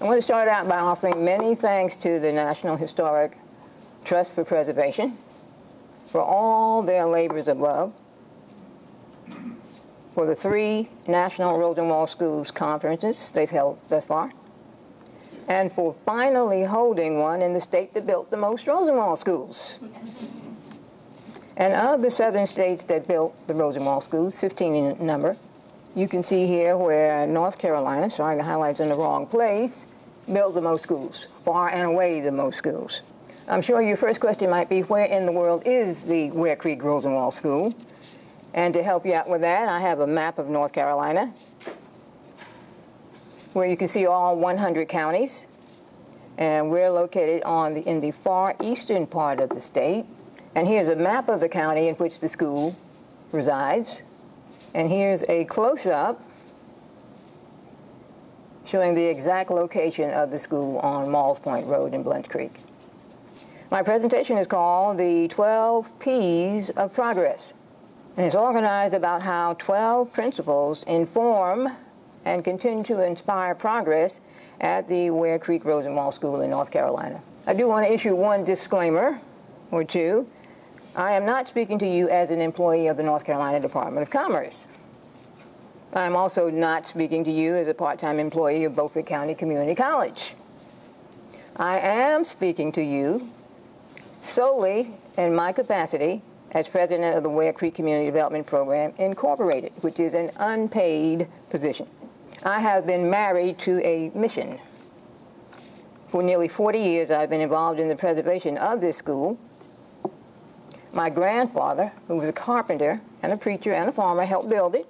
I want to start out by offering many thanks to the National Historic Trust for Preservation for all their labors of love, for the 3 National Rosenwald Schools conferences they've held thus far, and for finally holding one in the state that built the most Rosenwald schools. And of the southern states that built the Rosenwald schools, 15 in number, you can see here where North Carolina, sorry, the highlight's in the wrong place, built the most schools, far and away the most schools. I'm sure your first question might be, where in the world is the Ware Creek Rosenwald School? And to help you out with that, I have a map of North Carolina, where you can see all 100 counties. And we're located in the far eastern part of the state. And here's a map of the county in which the school resides. And here's a close-up showing the exact location of the school on Malls Point Road in Blunt Creek. My presentation is called The 12 P's of Progress. And it's organized about how 12 principles inform and continue to inspire progress at the Ware Creek Rosenwald School in North Carolina. I do want to issue one disclaimer or two. I am not speaking to you as an employee of the North Carolina Department of Commerce. I'm also not speaking to you as a part-time employee of Beaufort County Community College. I am speaking to you solely in my capacity as president of the Ware Creek Community Development Program, Incorporated, which is an unpaid position. I have been married to a mission. For nearly 40 years, I've been involved in the preservation of this school. My grandfather, who was a carpenter and a preacher and a farmer, helped build it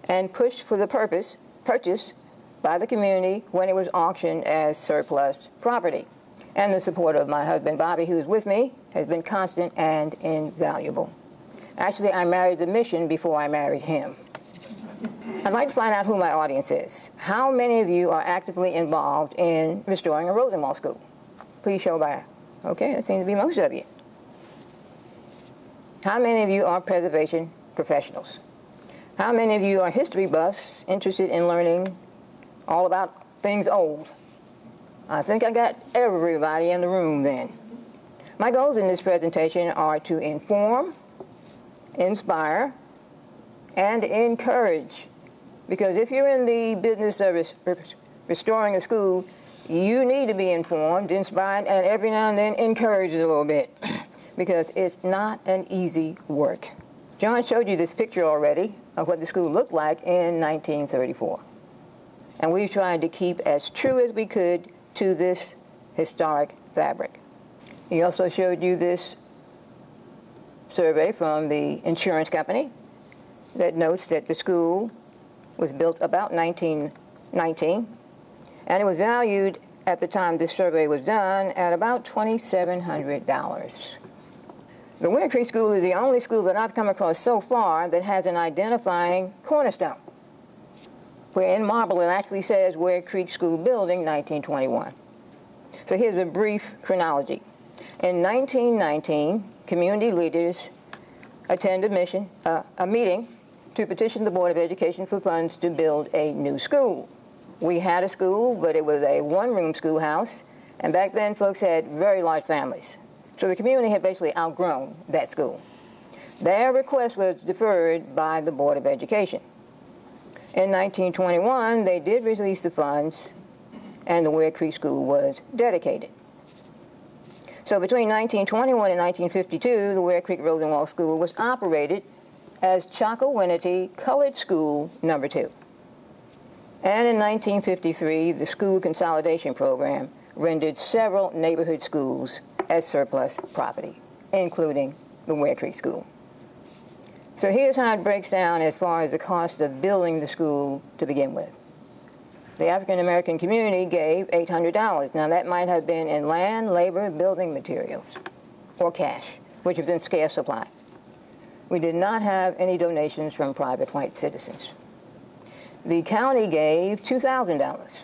and pushed for the purchase by the community when it was auctioned as surplus property. And the support of my husband, Bobby, who's with me, has been constant and invaluable. Actually, I married the mission before I married him. I'd like to find out who my audience is. How many of you are actively involved in restoring a Rosenwald school? Please show by. Okay, that seems to be most of you. How many of you are preservation professionals? How many of you are history buffs interested in learning all about things old? I think I got everybody in the room then. My goals in this presentation are to inform, inspire, and encourage. Because if you're in the business of restoring a school, you need to be informed, inspired, and every now and then encouraged a little bit. Because it's not an easy work. John showed you this picture already of what the school looked like in 1934. And we've tried to keep as true as we could to this historic fabric. He also showed you this survey from the insurance company that notes that the school was built about 1919, and it was valued at the time this survey was done at about $2,700. The Ware Creek School is the only school that I've come across so far that has an identifying cornerstone, where in marble it actually says Ware Creek School Building, 1921. So here's a brief chronology. In 1919, community leaders attend a meeting to petition the Board of Education for funds to build a new school. We had a school, but it was a one-room schoolhouse, and back then folks had very large families. So the community had basically outgrown that school. Their request was deferred by the Board of Education. In 1921, they did release the funds, and the Ware Creek School was dedicated. So between 1921 and 1952, the Ware Creek Rosenwald School was operated as Chocowinity Colored School No. 2. And in 1953, the School Consolidation Program rendered several neighborhood schools as surplus property, including the Ware Creek School. So here's how it breaks down as far as the cost of building the school to begin with. The African American community gave $800. Now that might have been in land, labor, building materials, or cash, which was in scarce supply. We did not have any donations from private white citizens. The county gave $2,000,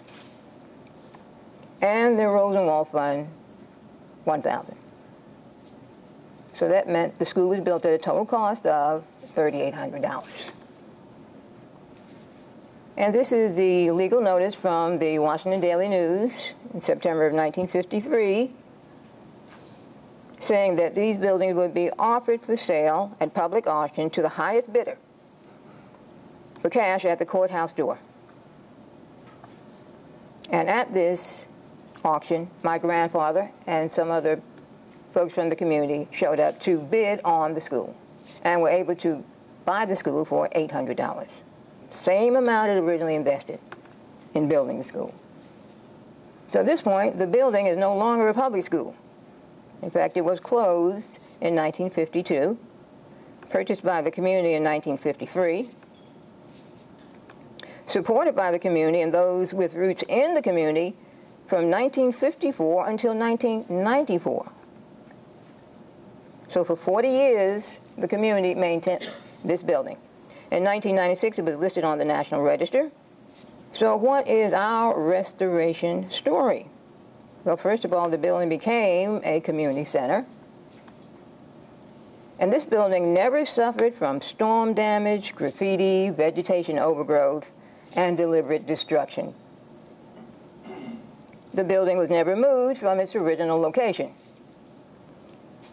and the Rosenwald Fund $1,000. So that meant the school was built at a total cost of $3,800. And this is the legal notice from the Washington Daily News in September of 1953, saying that these buildings would be offered for sale at public auction to the highest bidder for cash at the courthouse door. And at this auction, my grandfather and some other folks from the community showed up to bid on the school and were able to buy the school for $800. Same amount it originally invested in building the school. So at this point, the building is no longer a public school. In fact, it was closed in 1952, purchased by the community in 1953, supported by the community and those with roots in the community from 1954 until 1994. So for 40 years, the community maintained this building. In 1996, it was listed on the National Register. So what is our restoration story? Well, first of all, the building became a community center. And this building never suffered from storm damage, graffiti, vegetation overgrowth, and deliberate destruction. The building was never moved from its original location.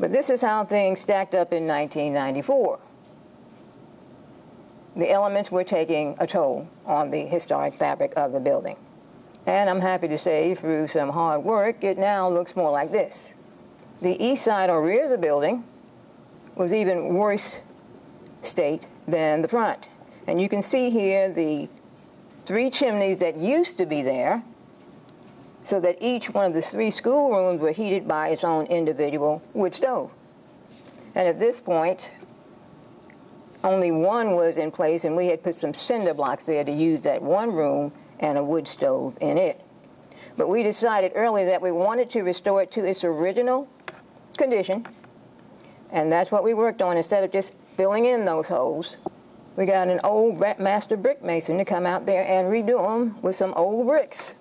But this is how things stacked up in 1994. The elements were taking a toll on the historic fabric of the building. And I'm happy to say, through some hard work, it now looks more like this. The east side or rear of the building was even worse state than the front. And you can see here the 3 chimneys that used to be there, so that each one of the 3 schoolrooms were heated by its own individual wood stove. And at this point, only one was in place, and we had put some cinder blocks there to use that one room and a wood stove in it. But we decided early that we wanted to restore it to its original condition, and that's what we worked on. Instead of just filling in those holes, we got an old master brick mason to come out there and redo them with some old bricks.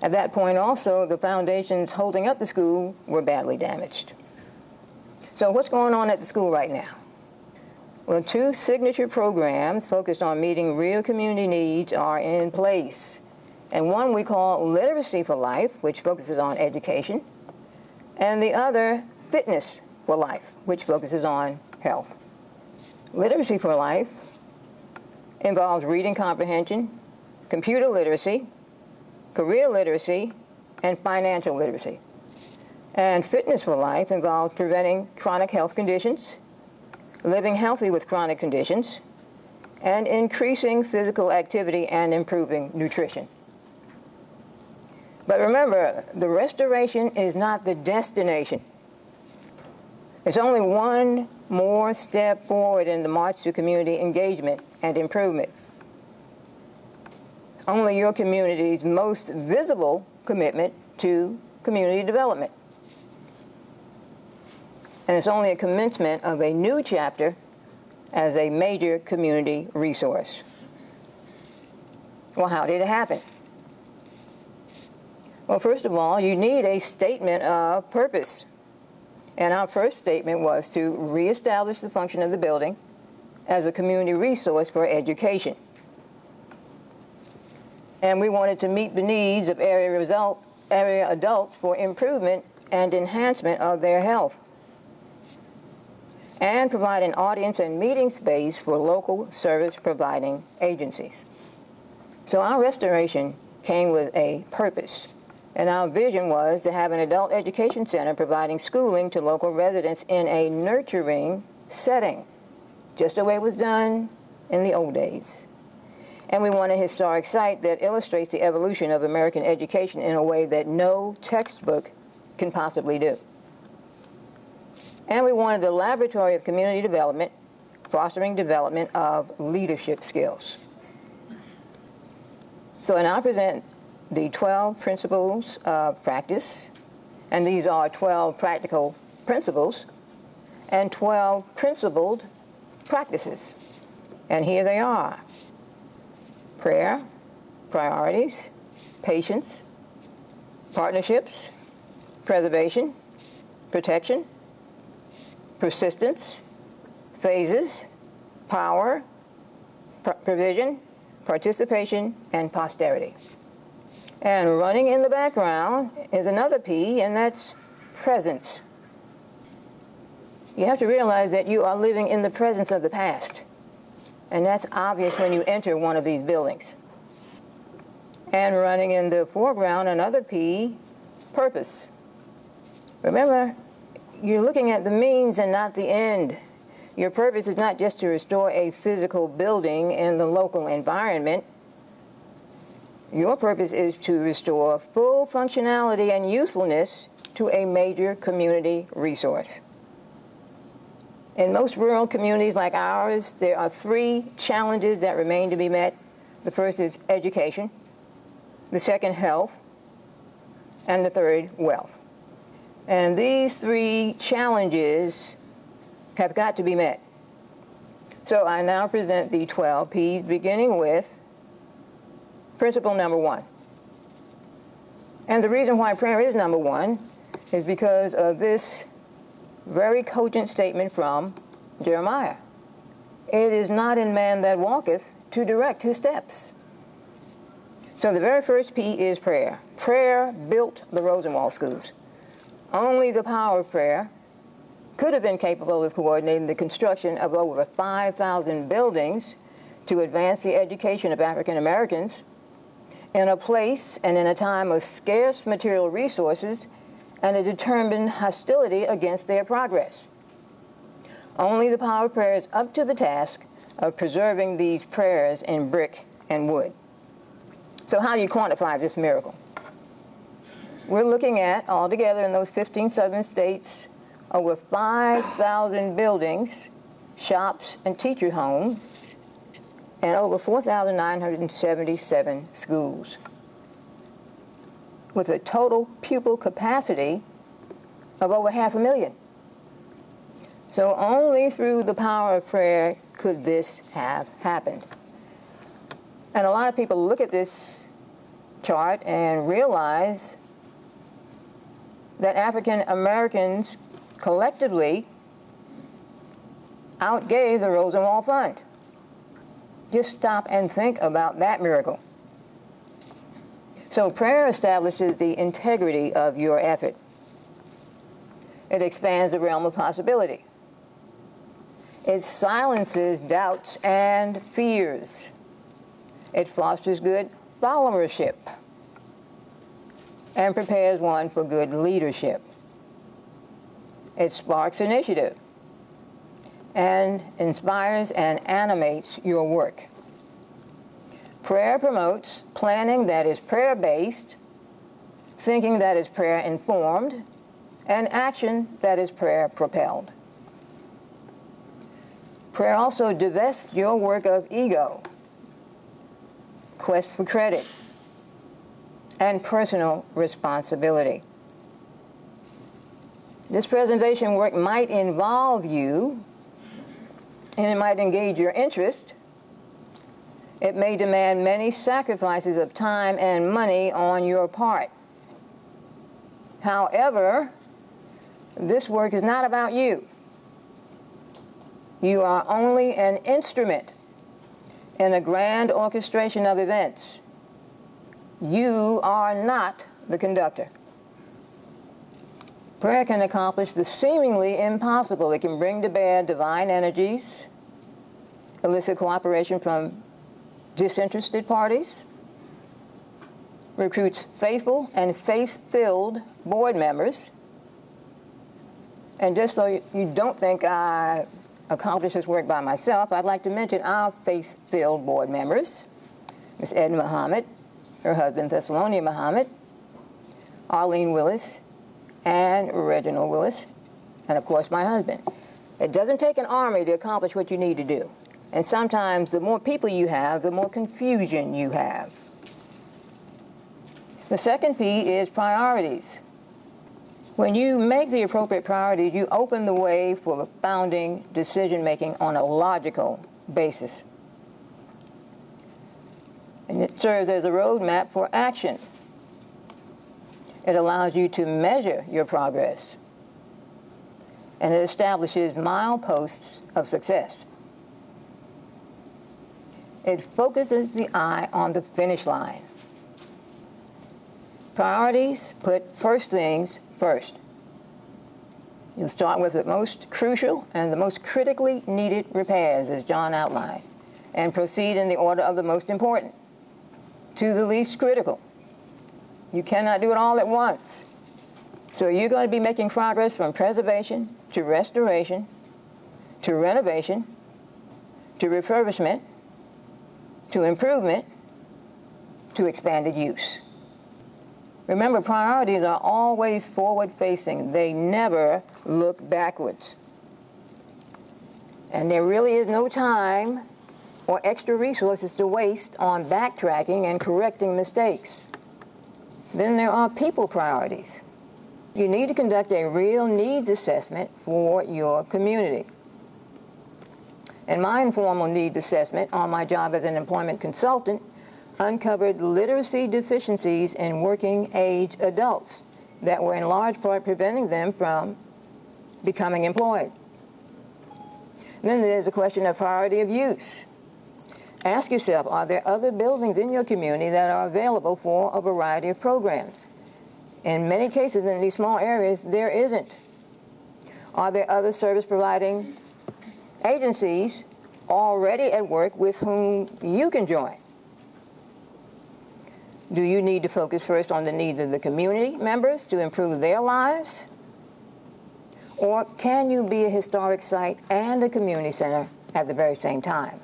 At that point also, the foundations holding up the school were badly damaged. So what's going on at the school right now? Well, 2 signature programs focused on meeting real community needs are in place. And one we call Literacy for Life, which focuses on education, and the other, Fitness for Life, which focuses on health. Literacy for Life involves reading comprehension, computer literacy, career literacy, and financial literacy. And Fitness for Life involves preventing chronic health conditions, living healthy with chronic conditions, and increasing physical activity and improving nutrition. But remember, the restoration is not the destination. It's only one more step forward in the march to community engagement and improvement. Only your community's most visible commitment to community development. And it's only a commencement of a new chapter as a major community resource. Well, how did it happen? Well, first of all, you need a statement of purpose. And our first statement was to reestablish the function of the building as a community resource for education. And we wanted to meet the needs of area adults for improvement and enhancement of their health, and provide an audience and meeting space for local service-providing agencies. So our restoration came with a purpose, and our vision was to have an adult education center providing schooling to local residents in a nurturing setting, just the way it was done in the old days. And we want a historic site that illustrates the evolution of American education in a way that no textbook can possibly do. And we wanted a laboratory of community development, fostering development of leadership skills. So I now present the 12 principles of practice, and these are 12 practical principles and 12 principled practices. And here they are: prayer, priorities, patience, partnerships, preservation, protection, persistence, phases, power, provision, participation, and posterity. And running in the background is another P, and that's presence. You have to realize that you are living in the presence of the past. And that's obvious when you enter one of these buildings. And running in the foreground, another P, purpose. Remember, you're looking at the means and not the end. Your purpose is not just to restore a physical building in the local environment. Your purpose is to restore full functionality and usefulness to a major community resource. In most rural communities like ours, there are 3 challenges that remain to be met. The first is education, the second, health, and the third, wealth. And these 3 challenges have got to be met. So I now present the 12 P's, beginning with principle number 1. And the reason why prayer is number 1 is because of this very cogent statement from Jeremiah. It is not in man that walketh to direct his steps. So the very first P is prayer. Prayer built the Rosenwald schools. Only the power of prayer could have been capable of coordinating the construction of over 5,000 buildings to advance the education of African Americans in a place and in a time of scarce material resources and a determined hostility against their progress. Only the power of prayer is up to the task of preserving these prayers in brick and wood. So how do you quantify this miracle? We're looking at, altogether in those 15 southern states, over 5,000 buildings, shops, and teacher homes, and over 4,977 schools, with a total pupil capacity of over 500,000. So only through the power of prayer could this have happened. And a lot of people look at this chart and realize that African Americans collectively outgave the Rosenwald Fund. Just stop and think about that miracle. So prayer establishes the integrity of your effort. It expands the realm of possibility. It silences doubts and fears. It fosters good followership and prepares one for good leadership. It sparks initiative and inspires and animates your work. Prayer promotes planning that is prayer-based, thinking that is prayer-informed, and action that is prayer-propelled. Prayer also divests your work of ego, quest for credit, and personal responsibility. This preservation work might involve you, and it might engage your interest. It may demand many sacrifices of time and money on your part. However, this work is not about you. You are only an instrument in a grand orchestration of events. You are not the conductor. Prayer can accomplish the seemingly impossible. It can bring to bear divine energies, elicit cooperation from disinterested parties, recruits faithful and faith-filled board members. And just so you don't think I accomplish this work by myself, I'd like to mention our faith-filled board members: Ms. Edna Muhammad, her husband Thessalonia Muhammad, Arlene Willis, and Reginald Willis, and of course my husband. It doesn't take an army to accomplish what you need to do. And sometimes the more people you have, the more confusion you have. The second P is priorities. When you make the appropriate priorities, you open the way for founding decision-making on a logical basis. And it serves as a roadmap for action. It allows you to measure your progress. And it establishes mileposts of success. It focuses the eye on the finish line. Priorities put first things first. You'll start with the most crucial and the most critically needed repairs, as John outlined, and proceed in the order of the most important to the least critical. You cannot do it all at once. So you're going to be making progress from preservation to restoration to renovation to refurbishment to improvement to expanded use. Remember, priorities are always forward-facing. They never look backwards. And there really is no time or extra resources to waste on backtracking and correcting mistakes. Then there are people priorities. You need to conduct a real needs assessment for your community. And my informal needs assessment on my job as an employment consultant uncovered literacy deficiencies in working-age adults that were in large part preventing them from becoming employed. Then there's the question of priority of use. Ask yourself, are there other buildings in your community that are available for a variety of programs? In many cases in these small areas, there isn't. Are there other service-providing agencies already at work with whom you can join? Do you need to focus first on the needs of the community members to improve their lives? Or can you be a historic site and a community center at the very same time?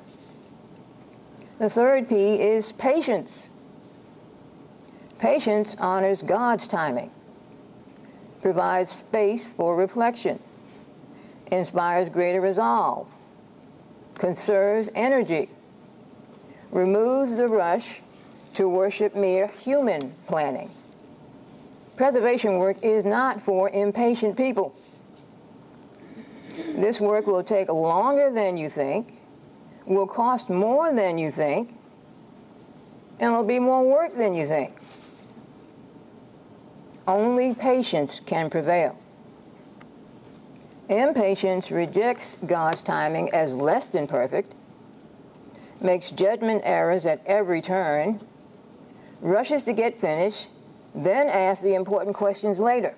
The third P is patience. Patience honors God's timing, provides space for reflection, inspires greater resolve, conserves energy, removes the rush to worship mere human planning. Preservation work is not for impatient people. This work will take longer than you think, will cost more than you think, and it'll be more work than you think. Only patience can prevail. Impatience rejects God's timing as less than perfect, makes judgment errors at every turn, rushes to get finished, then asks the important questions later,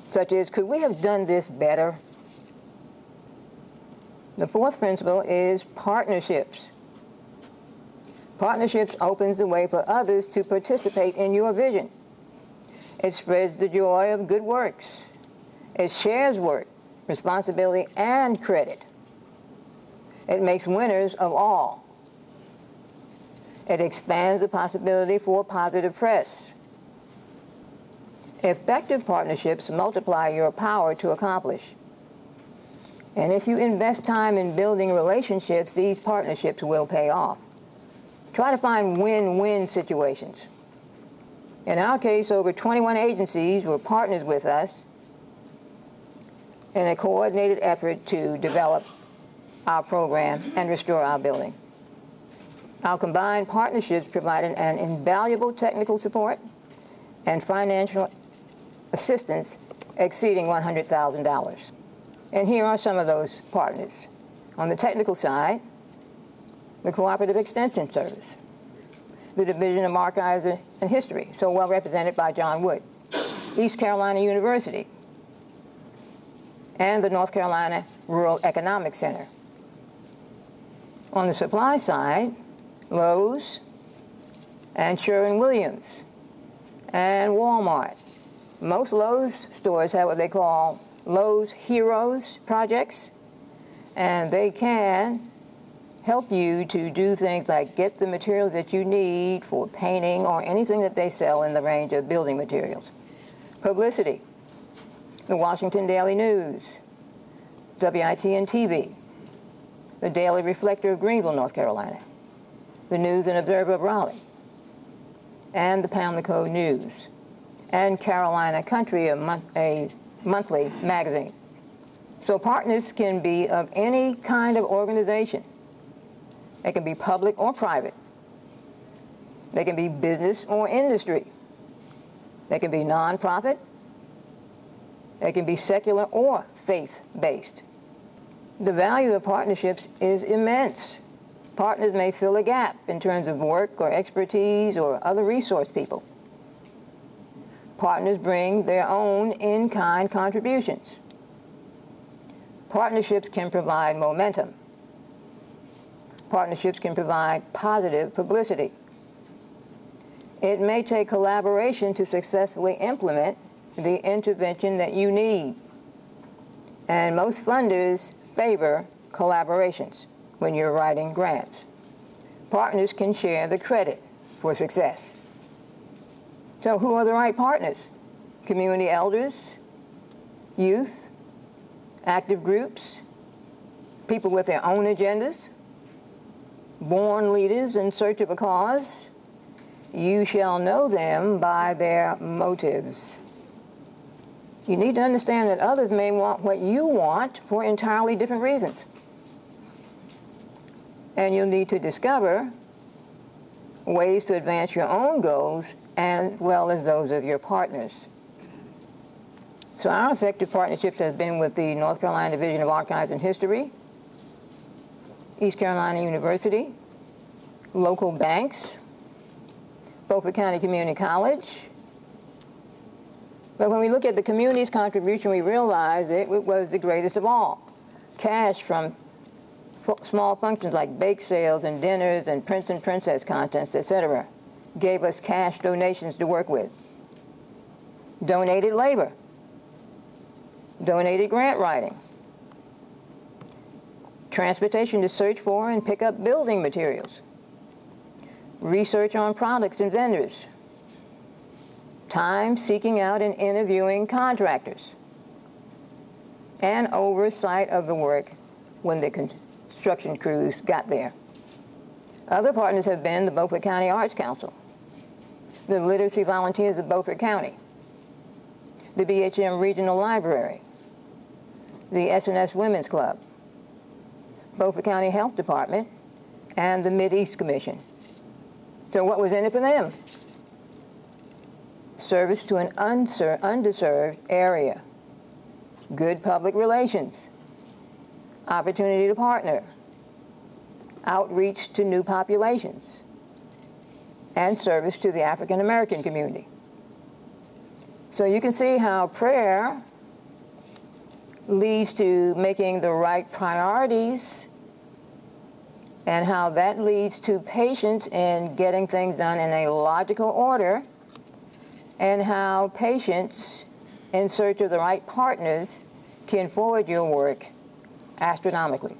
such as, could we have done this better? The fourth principle is partnerships. Partnerships opens the way for others to participate in your vision. It spreads the joy of good works. It shares work, responsibility, and credit. It makes winners of all. It expands the possibility for positive press. Effective partnerships multiply your power to accomplish. And if you invest time in building relationships, these partnerships will pay off. Try to find win-win situations. In our case, over 21 agencies were partners with us in a coordinated effort to develop our program and restore our building. Our combined partnerships provided an invaluable technical support and financial assistance exceeding $100,000. And here are some of those partners. On the technical side, the Cooperative Extension Service, the Division of Archives and History, so well represented by John Wood, East Carolina University, and the North Carolina Rural Economic Center. On the supply side, Lowe's and Sherwin-Williams and Walmart. Most Lowe's stores have what they call Lowe's Heroes projects, and they can help you to do things like get the materials that you need for painting or anything that they sell in the range of building materials. Publicity, the Washington Daily News, WITN-TV, the Daily Reflector of Greenville, North Carolina, the News and Observer of Raleigh, and the Pamlico News, and Carolina Country, a monthly magazine. So partners can be of any kind of organization. They can be public or private. They can be business or industry. They can be nonprofit. They can be secular or faith-based. The value of partnerships is immense. Partners may fill a gap in terms of work or expertise or other resource people. Partners bring their own in-kind contributions. Partnerships can provide momentum. Partnerships can provide positive publicity. It may take collaboration to successfully implement the intervention that you need. And most funders favor collaborations when you're writing grants. Partners can share the credit for success. So who are the right partners? Community elders, youth, active groups, people with their own agendas, born leaders in search of a cause. You shall know them by their motives. You need to understand that others may want what you want for entirely different reasons. And you'll need to discover ways to advance your own goals as well as those of your partners. So our effective partnerships has been with the North Carolina Division of Archives and History, East Carolina University, local banks, Beaufort County Community College. But when we look at the community's contribution, we realize that it was the greatest of all. Cash from small functions like bake sales and dinners and Prince and Princess contests, etc., gave us cash donations to work with. Donated labor. Donated grant writing. Transportation to search for and pick up building materials. Research on products and vendors. Time seeking out and interviewing contractors. And oversight of the work when the construction crews got there. Other partners have been the Beaufort County Arts Council, the Literacy Volunteers of Beaufort County, the BHM Regional Library, the S&S Women's Club, Beaufort County Health Department, and the Mideast Commission. So what was in it for them? Service to an underserved area, good public relations, opportunity to partner, outreach to new populations, and service to the African American community. So you can see how prayer leads to making the right priorities, and how that leads to patience in getting things done in a logical order, and how patience in search of the right partners can forward your work astronomically.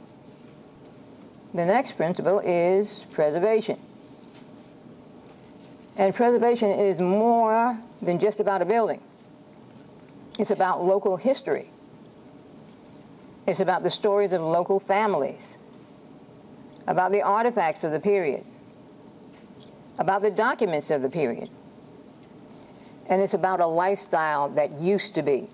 The next principle is preservation. And preservation is more than just about a building. It's about local history. It's about the stories of local families, about the artifacts of the period, about the documents of the period. And it's about a lifestyle that used to be.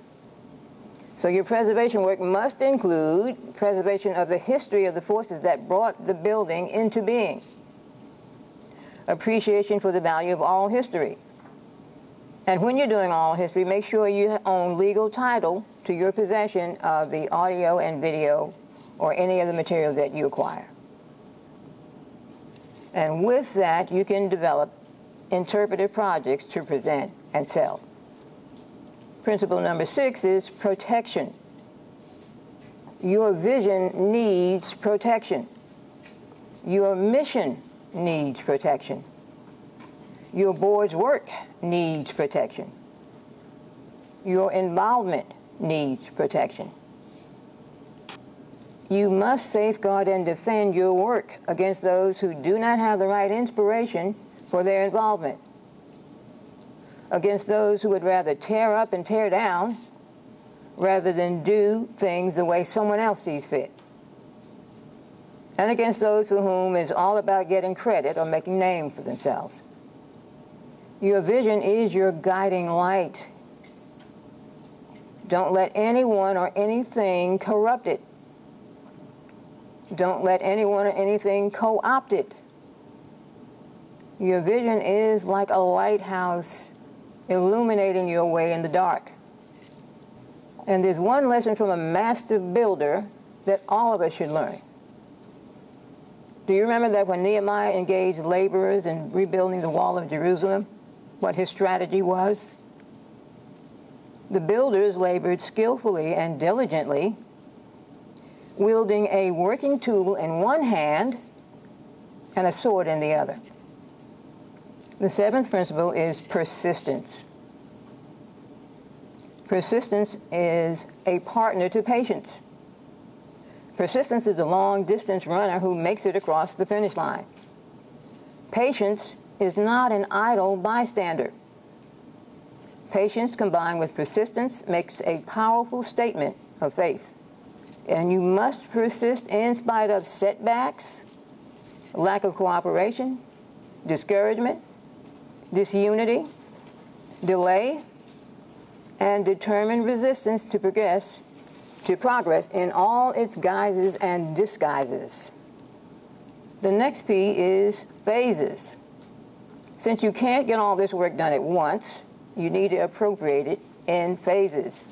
So your preservation work must include preservation of the history of the forces that brought the building into being, appreciation for the value of oral history. And when you're doing oral history, make sure you own legal title to your possession of the audio and video or any of the material that you acquire. And with that, you can develop interpretive projects to present and sell. Principle number 6 is protection. Your vision needs protection. Your mission needs protection. Your board's work needs protection. Your involvement needs protection. You must safeguard and defend your work against those who do not have the right inspiration for their involvement, against those who would rather tear up and tear down rather than do things the way someone else sees fit, and against those for whom it's all about getting credit or making name for themselves. Your vision is your guiding light. Don't let anyone or anything corrupt it. Don't let anyone or anything co-opt it. Your vision is like a lighthouse illuminating your way in the dark. And there's one lesson from a master builder that all of us should learn. Do you remember that when Nehemiah engaged laborers in rebuilding the wall of Jerusalem, what his strategy was? The builders labored skillfully and diligently, wielding a working tool in one hand and a sword in the other. The seventh principle is persistence. Persistence is a partner to patience. Persistence is a long-distance runner who makes it across the finish line. Patience is not an idle bystander. Patience combined with persistence makes a powerful statement of faith. And you must persist in spite of setbacks, lack of cooperation, discouragement, disunity, delay, and determined resistance to progress in all its guises and disguises. The next P is phases. Since you can't get all this work done at once, you need to appropriate it in phases.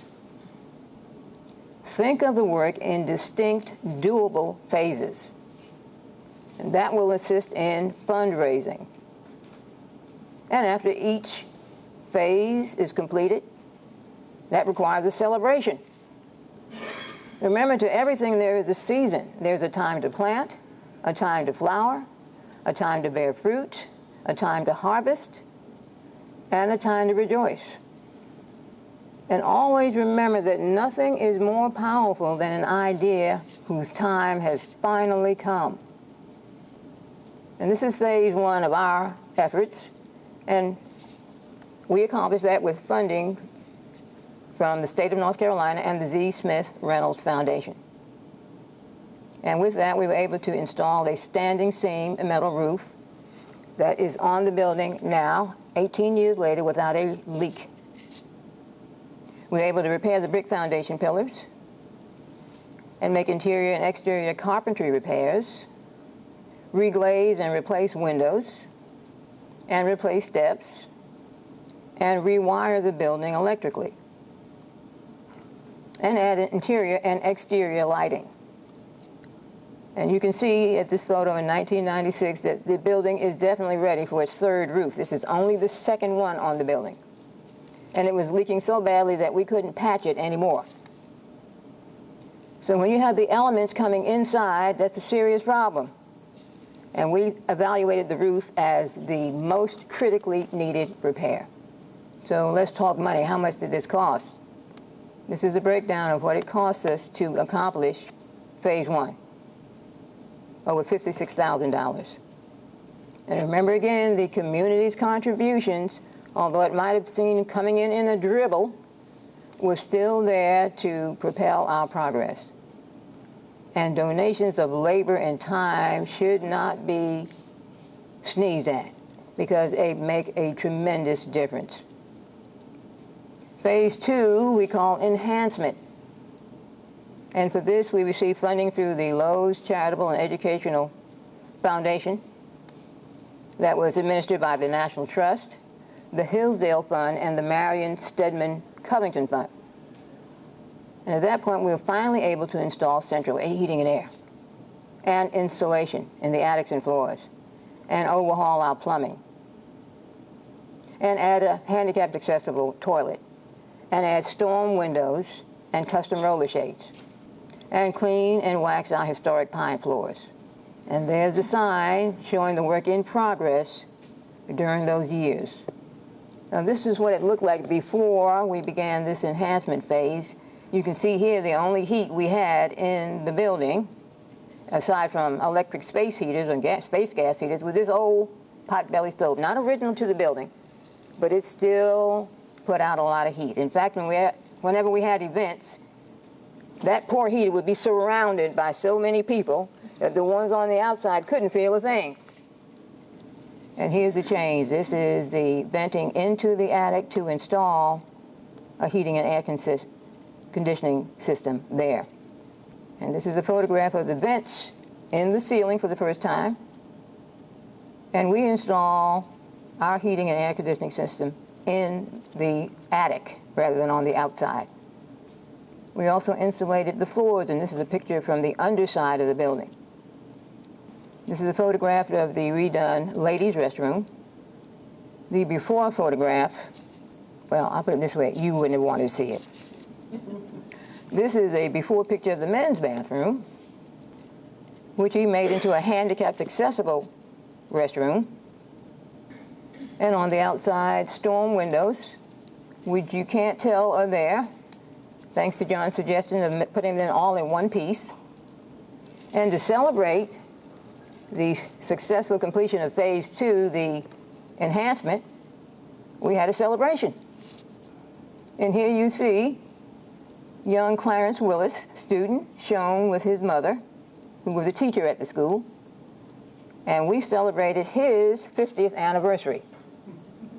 Think of the work in distinct, doable phases. And that will assist in fundraising. And after each phase is completed, that requires a celebration. Remember, to everything there is a season. There's a time to plant, a time to flower, a time to bear fruit, a time to harvest, and a time to rejoice. And always remember that nothing is more powerful than an idea whose time has finally come. And this is phase one of our efforts, and we accomplished that with funding from the state of North Carolina and the Z. Smith Reynolds Foundation. And with that, we were able to install a standing seam metal roof that is on the building now, 18 years later, without a leak. We were able to repair the brick foundation pillars and make interior and exterior carpentry repairs, reglaze and replace windows, and replace steps, and rewire the building electrically, and add interior and exterior lighting. And you can see at this photo in 1996 that the building is definitely ready for its third roof. This is only the second one on the building. And it was leaking so badly that we couldn't patch it anymore. So when you have the elements coming inside, that's a serious problem. And we evaluated the roof as the most critically needed repair. So let's talk money. How much did this cost? This is a breakdown of what it costs us to accomplish phase one. Over $56,000. And remember again, the community's contributions, although it might have seemed coming in a dribble, was still there to propel our progress. And donations of labor and time should not be sneezed at, because they make a tremendous difference. Phase two we call enhancement. And for this, we received funding through the Lowe's Charitable and Educational Foundation that was administered by the National Trust, the Hillsdale Fund, and the Marion Stedman Covington Fund. And at that point, we were finally able to install central heating and air, and insulation in the attics and floors, and overhaul our plumbing, and add a handicapped accessible toilet, and add storm windows and custom roller shades, and clean and wax our historic pine floors. And there's the sign showing the work in progress during those years. Now this is what it looked like before we began this enhancement phase. You can see here the only heat we had in the building, aside from electric space heaters and space gas heaters, was this old potbelly stove. Not original to the building, but it still put out a lot of heat. In fact, whenever we had events, that poor heater would be surrounded by so many people that the ones on the outside couldn't feel a thing. And here's the change. This is the venting into the attic to install a heating and air conditioning system there. And this is a photograph of the vents in the ceiling for the first time. And we install our heating and air conditioning system in the attic rather than on the outside. We also insulated the floors, and this is a picture from the underside of the building. This is a photograph of the redone ladies' restroom. The before photograph, well, I'll put it this way, you wouldn't have wanted to see it. This is a before picture of the men's bathroom, which he made into a handicapped accessible restroom. And on the outside, storm windows, which you can't tell are there, thanks to John's suggestion of putting them all in one piece. And to celebrate the successful completion of phase 2, the enhancement, we had a celebration. And here you see young Clarence Willis, student, shown with his mother, who was a teacher at the school. And we celebrated his 50th anniversary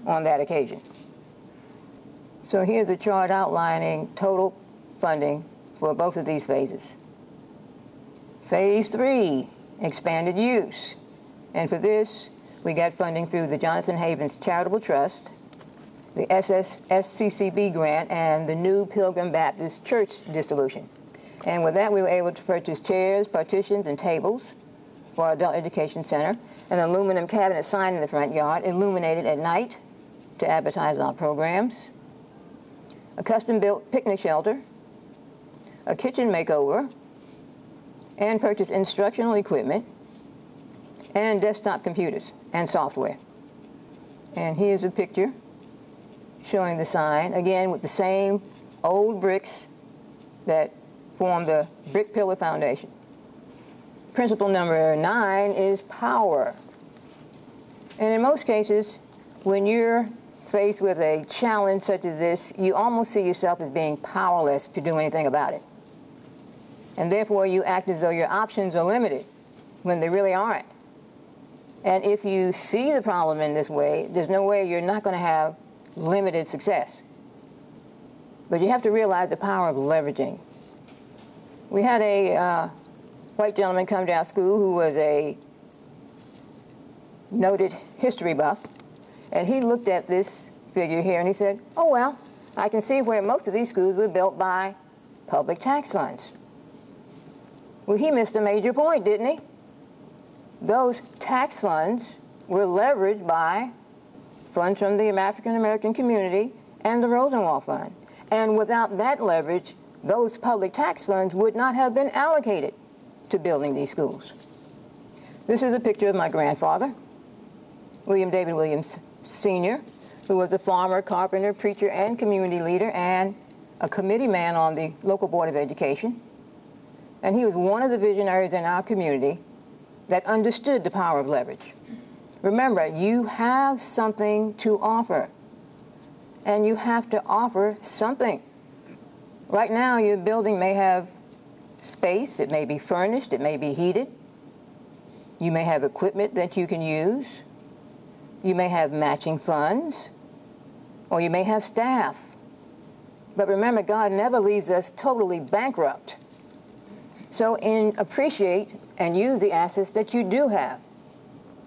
on that occasion. So here's a chart outlining total funding for both of these phases. Phase 3, expanded use. And for this, we got funding through the Jonathan Havens Charitable Trust, the SCCB grant, and the new Pilgrim Baptist Church dissolution. And with that, we were able to purchase chairs, partitions, and tables for our Adult Education Center, an aluminum cabinet sign in the front yard, illuminated at night to advertise our programs, a custom-built picnic shelter, a kitchen makeover, and purchase instructional equipment, and desktop computers and software. And here's a picture showing the sign, again with the same old bricks that form the brick pillar foundation. Principle number 9 is power. And in most cases, when you're faced with a challenge such as this, you almost see yourself as being powerless to do anything about it. And therefore, you act as though your options are limited when they really aren't. And if you see the problem in this way, there's no way you're not going to have limited success. But you have to realize the power of leveraging. We had a white gentleman come to our school who was a noted history buff, and he looked at this figure here and he said, oh well, I can see where most of these schools were built by public tax funds. Well, he missed a major point, didn't he? Those tax funds were leveraged by funds from the African American community and the Rosenwald Fund. And without that leverage, those public tax funds would not have been allocated to building these schools. This is a picture of my grandfather, William David Williams Sr., who was a farmer, carpenter, preacher, and community leader, and a committee man on the local Board of Education. And he was one of the visionaries in our community that understood the power of leverage. Remember, you have something to offer, and you have to offer something. Right now, your building may have space, it may be furnished, it may be heated. You may have equipment that you can use. You may have matching funds, or you may have staff. But remember, God never leaves us totally bankrupt. So appreciate and use the assets that you do have.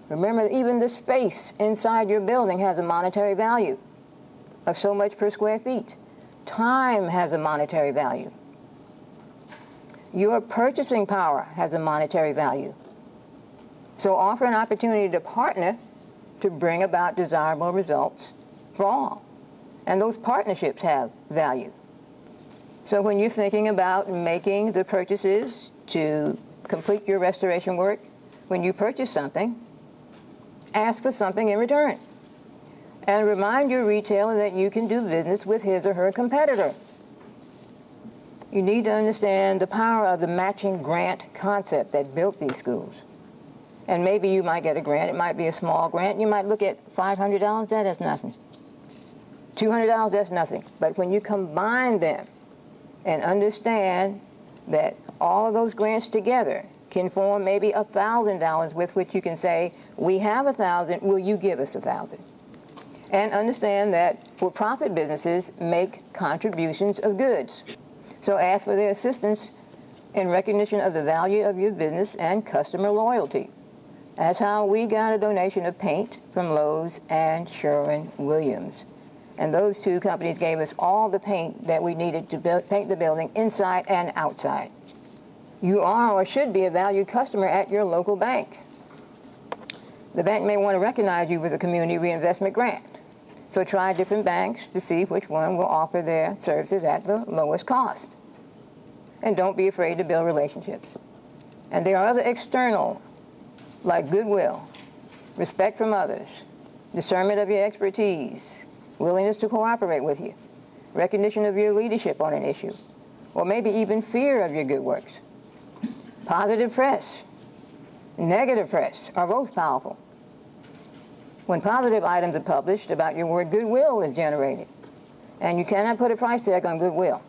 Remember, even the space inside your building has a monetary value of so much per square feet. Time has a monetary value. Your purchasing power has a monetary value. So offer an opportunity to partner to bring about desirable results for all. And those partnerships have value. So when you're thinking about making the purchases to complete your restoration work, when you purchase something, ask for something in return. And remind your retailer that you can do business with his or her competitor. You need to understand the power of the matching grant concept that built these schools. And maybe you might get a grant. It might be a small grant. You might look at $500. That's nothing. $200, that's nothing. But when you combine them and understand that all of those grants together can form maybe $1,000 with which you can say, we have $1,000, will you give us $1,000? And understand that for-profit businesses make contributions of goods. So ask for their assistance in recognition of the value of your business and customer loyalty. That's how we got a donation of paint from Lowe's and Sherwin-Williams. And those two companies gave us all the paint that we needed to paint the building inside and outside. You are or should be a valued customer at your local bank. The bank may want to recognize you with a community reinvestment grant. So try different banks to see which one will offer their services at the lowest cost. And don't be afraid to build relationships. And there are other external, like goodwill, respect from others, discernment of your expertise, willingness to cooperate with you, recognition of your leadership on an issue, or maybe even fear of your good works. Positive press, negative press are both powerful. When positive items are published about your work, goodwill is generated. And you cannot put a price tag on goodwill.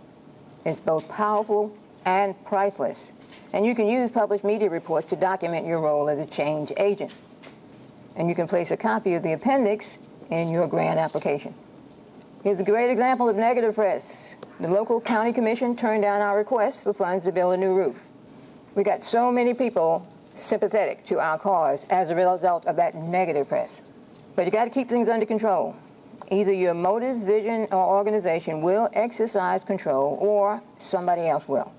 It's both powerful and priceless. And you can use published media reports to document your role as a change agent. And you can place a copy of the appendix in your grant application. Here's a great example of negative press. The local county commission turned down our request for funds to build a new roof. We got so many people sympathetic to our cause as a result of that negative press. But you got to keep things under control. Either your motives, vision, or organization will exercise control, or somebody else will.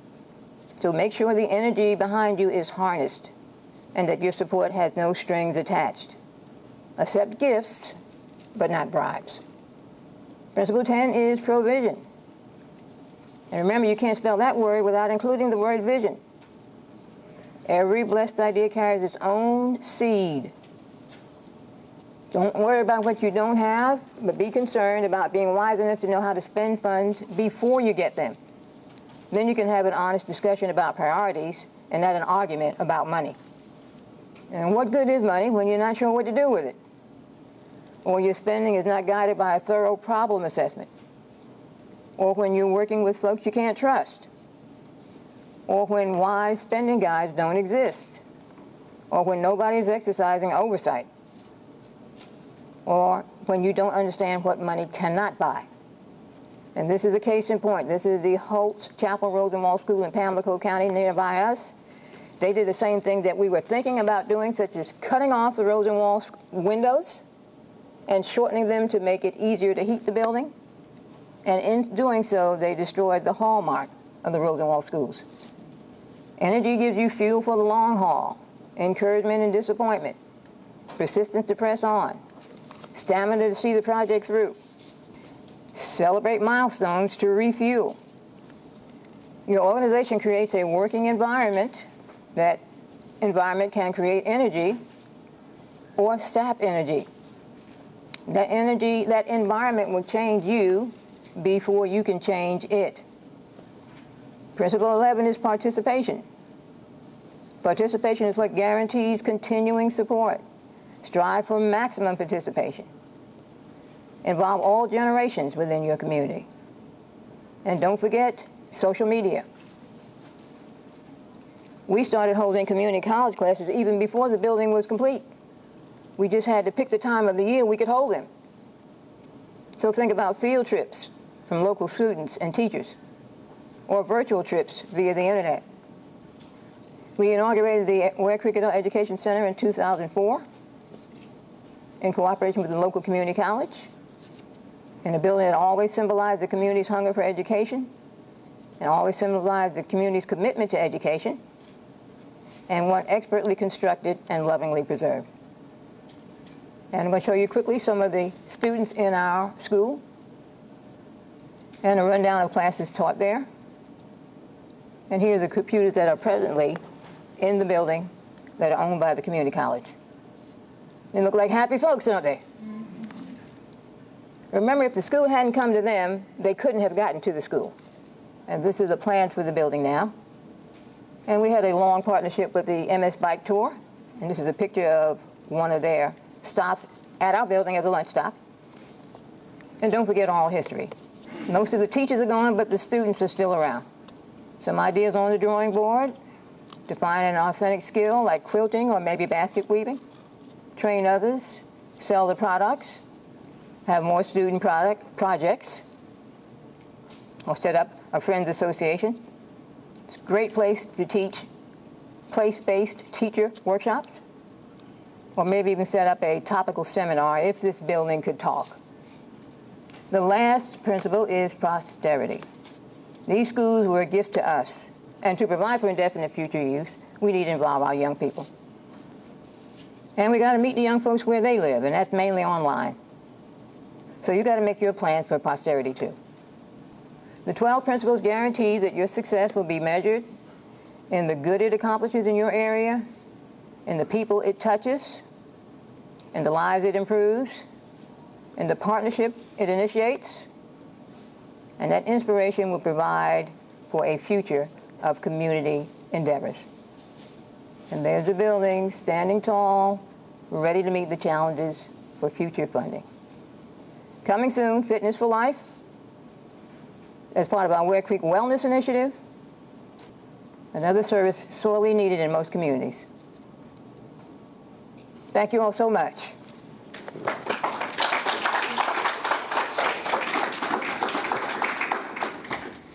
So make sure the energy behind you is harnessed and that your support has no strings attached. Accept gifts, but not bribes. Principle 10 is provision. And remember, you can't spell that word without including the word vision. Every blessed idea carries its own seed. Don't worry about what you don't have, but be concerned about being wise enough to know how to spend funds before you get them. Then you can have an honest discussion about priorities and not an argument about money. And what good is money when you're not sure what to do with it? Or your spending is not guided by a thorough problem assessment? Or when you're working with folks you can't trust? Or when wise spending guides don't exist? Or when nobody's exercising oversight? Or when you don't understand what money cannot buy. And this is a case in point. This is the Holtz Chapel Rosenwald School in Pamlico County nearby us. They did the same thing that we were thinking about doing, such as cutting off the Rosenwald windows and shortening them to make it easier to heat the building. And in doing so, they destroyed the hallmark of the Rosenwald schools. Energy gives you fuel for the long haul, encouragement and disappointment, persistence to press on, stamina to see the project through. Celebrate milestones to refuel. Your organization creates a working environment. That environment can create energy or sap energy. That environment will change you before you can change it. Principle 11 is participation. Participation is what guarantees continuing support. Strive for maximum participation. Involve all generations within your community. And don't forget social media. We started holding community college classes even before the building was complete. We just had to pick the time of the year we could hold them. So think about field trips from local students and teachers, or virtual trips via the internet. We inaugurated the Ware Creek Education Center in 2004 in cooperation with the local community college, in a building that always symbolized the community's hunger for education and always symbolized the community's commitment to education, and one expertly constructed and lovingly preserved. And I'm going to show you quickly some of the students in our school and a rundown of classes taught there. And here are the computers that are presently in the building that are owned by the community college. They look like happy folks, don't they? Remember, if the school hadn't come to them, they couldn't have gotten to the school. And this is the plan for the building now. And we had a long partnership with the MS Bike Tour. And this is a picture of one of their stops at our building as a lunch stop. And don't forget oral history. Most of the teachers are gone, but the students are still around. Some ideas on the drawing board: define an authentic skill like quilting or maybe basket weaving. Train others, sell the products, have more student projects, or set up a friends association. It's a great place to teach place-based teacher workshops, or maybe even set up a topical seminar if this building could talk. The last principle is posterity. These schools were a gift to us, and to provide for indefinite future use, we need to involve our young people. And we got to meet the young folks where they live, and that's mainly online. So you got to make your plans for posterity too. The 12 principles guarantee that your success will be measured in the good it accomplishes in your area, in the people it touches, in the lives it improves, in the partnership it initiates, and that inspiration will provide for a future of community endeavors. And there's the building, standing tall, ready to meet the challenges for future funding. Coming soon, Fitness for Life, as part of our Ware Creek Wellness Initiative, another service sorely needed in most communities. Thank you all so much.